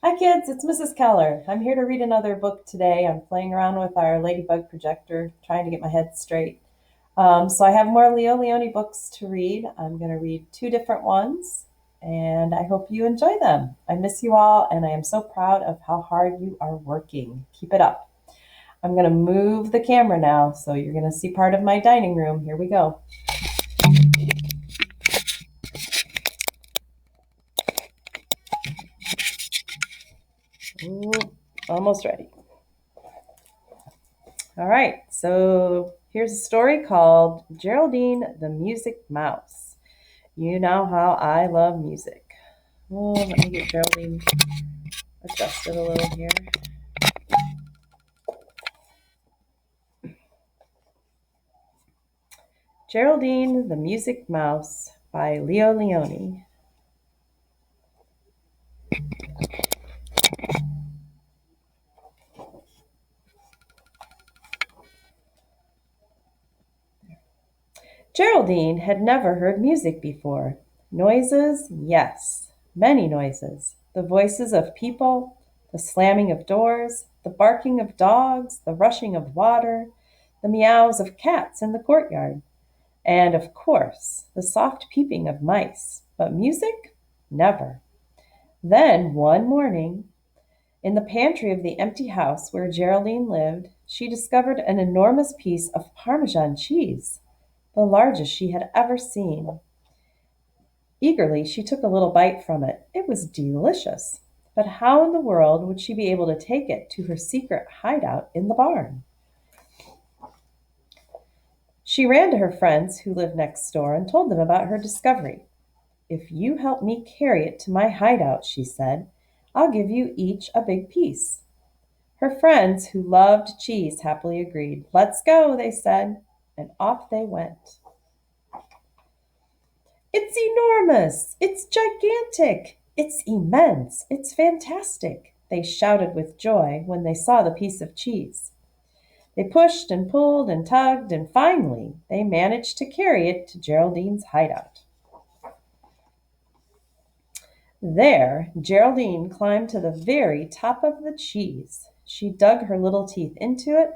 Hi, kids. It's Mrs. Keller. I'm here to read another book today. I'm playing around with our Ladybug projector, trying to get my head straight. So I have more Leo Leone books to read. I'm going to read two different ones, and I hope you enjoy them. I miss you all, and I am so proud of how hard you are working. Keep it up. I'm going to move the camera now, so you're going to see part of my dining room. Here we go. Ooh, almost ready. All right, so here's a story called Geraldine the Music Mouse. You know how I love music. Oh, let me get Geraldine adjusted a little here. Geraldine the Music Mouse by Leo Leone. Geraldine had never heard music before. Noises, yes, many noises. The voices of people, the slamming of doors, the barking of dogs, the rushing of water, the meows of cats in the courtyard, and of course, the soft peeping of mice. But music? Never. Then, one morning, in the pantry of the empty house where Geraldine lived, she discovered an enormous piece of Parmesan cheese, the largest she had ever seen. Eagerly, she took a little bite from it. It was delicious. But how in the world would she be able to take it to her secret hideout in the barn? She ran to her friends who lived next door and told them about her discovery. "If you help me carry it to my hideout," she said, "I'll give you each a big piece." Her friends, who loved cheese, happily agreed. "Let's go," they said, and off they went. "It's enormous! It's gigantic! It's immense! It's fantastic!" they shouted with joy when they saw the piece of cheese. They pushed and pulled and tugged, and finally they managed to carry it to Geraldine's hideout. There, Geraldine climbed to the very top of the cheese. She dug her little teeth into it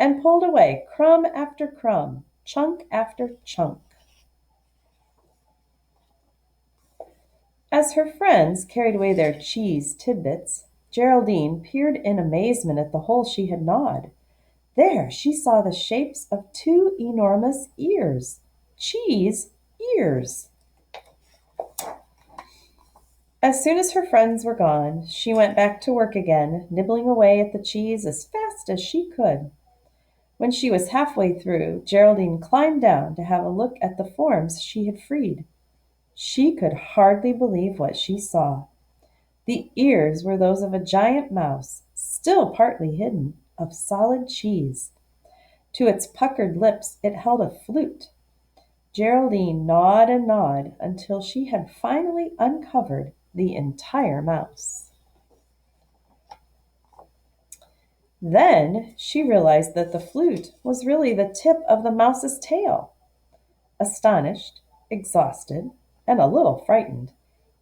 and pulled away crumb after crumb, chunk after chunk. As her friends carried away their cheese tidbits, Geraldine peered in amazement at the hole she had gnawed. There she saw the shapes of two enormous ears. Cheese ears. As soon as her friends were gone, she went back to work again, nibbling away at the cheese as fast as she could. When she was halfway through, Geraldine climbed down to have a look at the forms she had freed. She could hardly believe what she saw. The ears were those of a giant mouse, still partly hidden, of solid cheese. To its puckered lips it held a flute. Geraldine gnawed and gnawed until she had finally uncovered the entire mouse. Then she realized that the flute was really the tip of the mouse's tail. Astonished, exhausted, and a little frightened,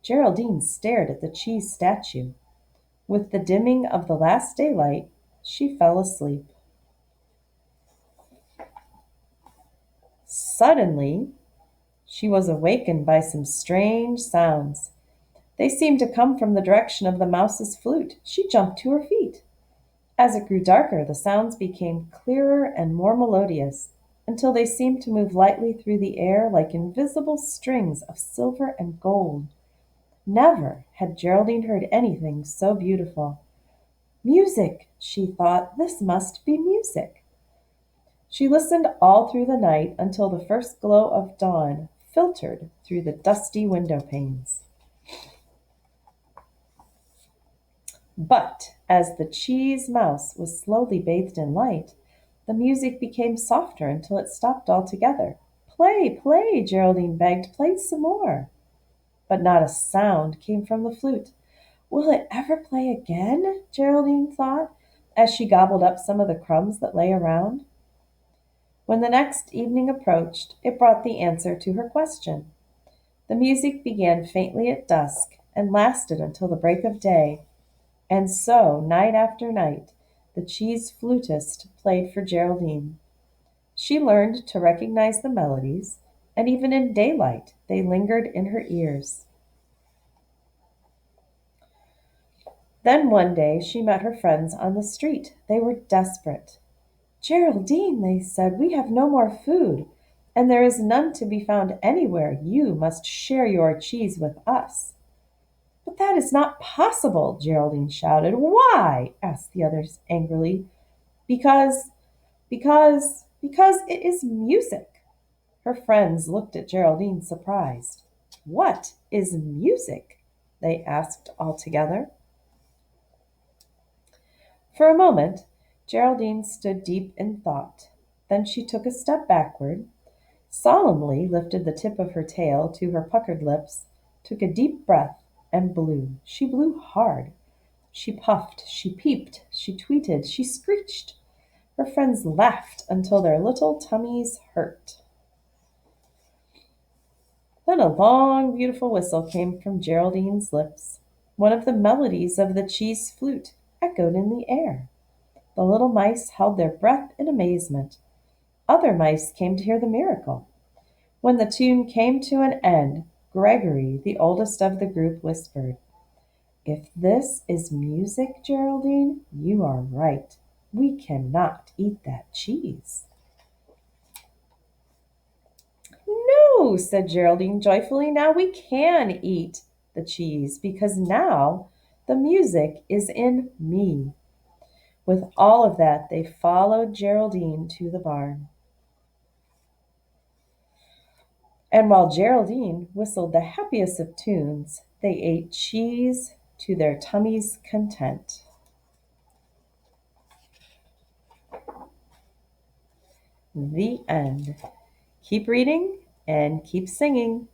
Geraldine stared at the cheese statue. With the dimming of the last daylight, she fell asleep. Suddenly, she was awakened by some strange sounds. They seemed to come from the direction of the mouse's flute. She jumped to her feet. As it grew darker, the sounds became clearer and more melodious, until they seemed to move lightly through the air like invisible strings of silver and gold. Never had Geraldine heard anything so beautiful. Music, she thought, this must be music. She listened all through the night until the first glow of dawn filtered through the dusty window panes. But as the cheese mouse was slowly bathed in light, the music became softer until it stopped altogether. "Play, play," Geraldine begged. "Play some more." But not a sound came from the flute. "Will it ever play again?" Geraldine thought, as she gobbled up some of the crumbs that lay around. When the next evening approached, it brought the answer to her question. The music began faintly at dusk and lasted until the break of day. And so, night after night, the cheese flutist played for Geraldine. She learned to recognize the melodies, and even in daylight they lingered in her ears. Then one day she met her friends on the street. They were desperate. Geraldine, they said, we have no more food, and there is none to be found anywhere. You must share your cheese with us. But that is not possible, Geraldine shouted. Why? Asked the others angrily. Because, because it is music. Her friends looked at Geraldine surprised. What is music? They asked all together. For a moment, Geraldine stood deep in thought. Then she took a step backward, solemnly lifted the tip of her tail to her puckered lips, took a deep breath, and blew. She blew hard. She puffed, she peeped, she tweeted, she screeched. Her friends laughed until their little tummies hurt. Then a long, beautiful whistle came from Geraldine's lips. One of the melodies of the cheese flute echoed in the air. The little mice held their breath in amazement. Other mice came to hear the miracle. When the tune came to an end, Gregory, the oldest of the group, whispered, If this is music, Geraldine, you are right. We cannot eat that cheese. No, said Geraldine joyfully. Now we can eat the cheese because now the music is in me. With all of that, they followed Geraldine to the barn. And while Geraldine whistled the happiest of tunes, they ate cheese to their tummies' content. The end. Keep reading and keep singing.